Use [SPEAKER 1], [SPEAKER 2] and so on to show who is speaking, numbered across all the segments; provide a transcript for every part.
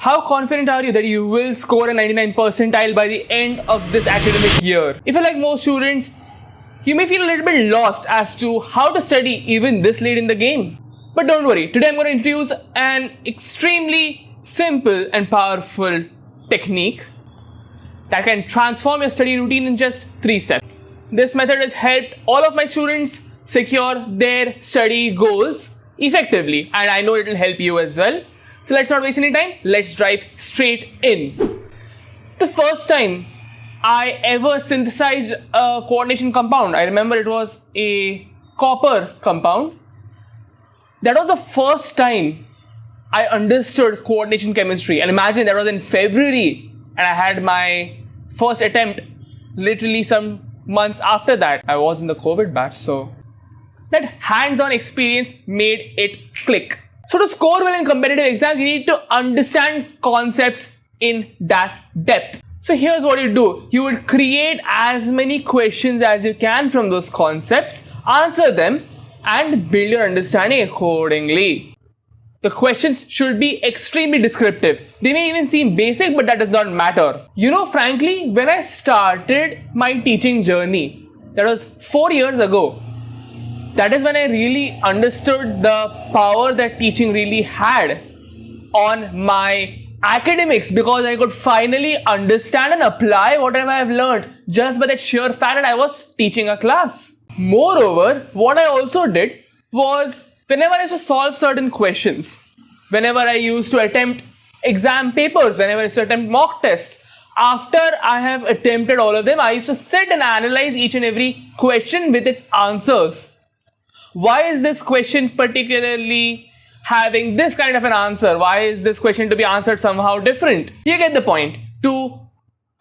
[SPEAKER 1] How confident are you that you will score a 99 percentile by the end of this academic year? If you're like most students, you may feel a little bit lost as to how to study even this late in the game. But don't worry, today I'm going to introduce an extremely simple and powerful technique that can transform your study routine in just 3 steps. This method has helped all of my students secure their study goals effectively, and I know it will help you as well. So let's not waste any time, let's dive straight in. The first time I ever synthesized a coordination compound, I remember it was a copper compound. That was the first time I understood coordination chemistry. And imagine that was in February and I had my first attempt literally some months after that. I was in the COVID batch, so that hands-on experience made it click. So to score well in competitive exams, you need to understand concepts in that depth. So here's what you do. You would create as many questions as you can from those concepts, answer them, and build your understanding accordingly. The questions should be extremely descriptive. They may even seem basic, but that does not matter. You know, frankly, when I started my teaching journey, that was 4 years ago, that is when I really understood the power that teaching really had on my academics, because I could finally understand and apply whatever I have learned just by that sheer fact that I was teaching a class. Moreover, what I also did was whenever I used to solve certain questions, whenever I used to attempt exam papers, whenever I used to attempt mock tests, after I have attempted all of them, I used to sit and analyze each and every question with its answers. Why is this question particularly having this kind of an answer? Why is this question to be answered somehow different? You get the point. To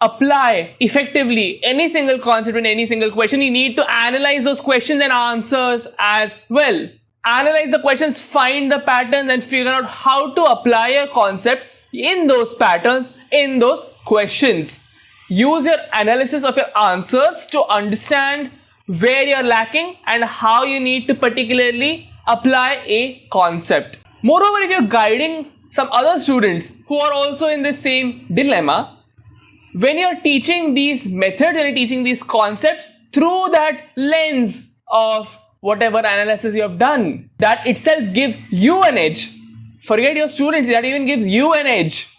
[SPEAKER 1] apply effectively any single concept in any single question, you need to analyze those questions and answers as well. Analyze the questions, find the patterns, and figure out how to apply a concept in those patterns, in those questions. Use your analysis of your answers to understand where you're lacking and how you need to particularly apply a concept. Moreover, if you're guiding some other students who are also in the same dilemma, when you're teaching these methods, when you're teaching these concepts through that lens of whatever analysis you have done, that itself gives you an edge. Forget your students, that even gives you an edge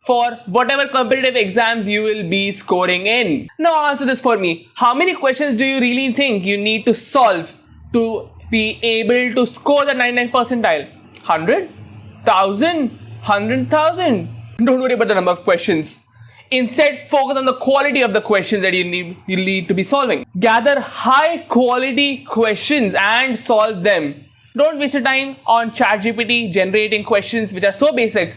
[SPEAKER 1] for whatever competitive exams you will be scoring in. Now answer this for me. How many questions do you really think you need to solve to be able to score the 99 percentile? 100? 1000? 100,000? Don't worry about the number of questions. Instead, focus on the quality of the questions that you need to be solving. Gather high quality questions and solve them. Don't waste your time on ChatGPT generating questions which are so basic,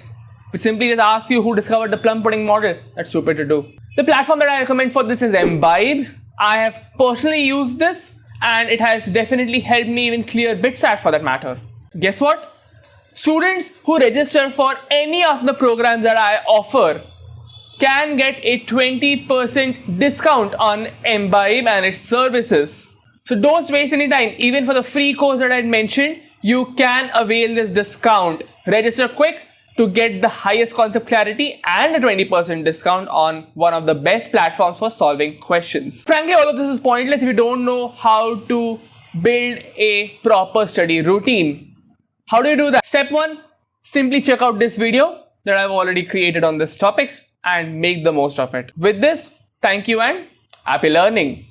[SPEAKER 1] which simply just asks you who discovered the plum pudding model. That's stupid to do. The platform that I recommend for this is Imbibe. I have personally used this and it has definitely helped me even clear BitSat for that matter. Guess what? Students who register for any of the programs that I offer can get a 20% discount on Imbibe and its services. So don't waste any time. Even for the free course that I mentioned, you can avail this discount. Register quick to get the highest concept clarity and a 20% discount on one of the best platforms for solving questions. Frankly, all of this is pointless if you don't know how to build a proper study routine. How do you do that? Step 1, simply check out this video that I've already created on this topic and make the most of it. With this, thank you and happy learning.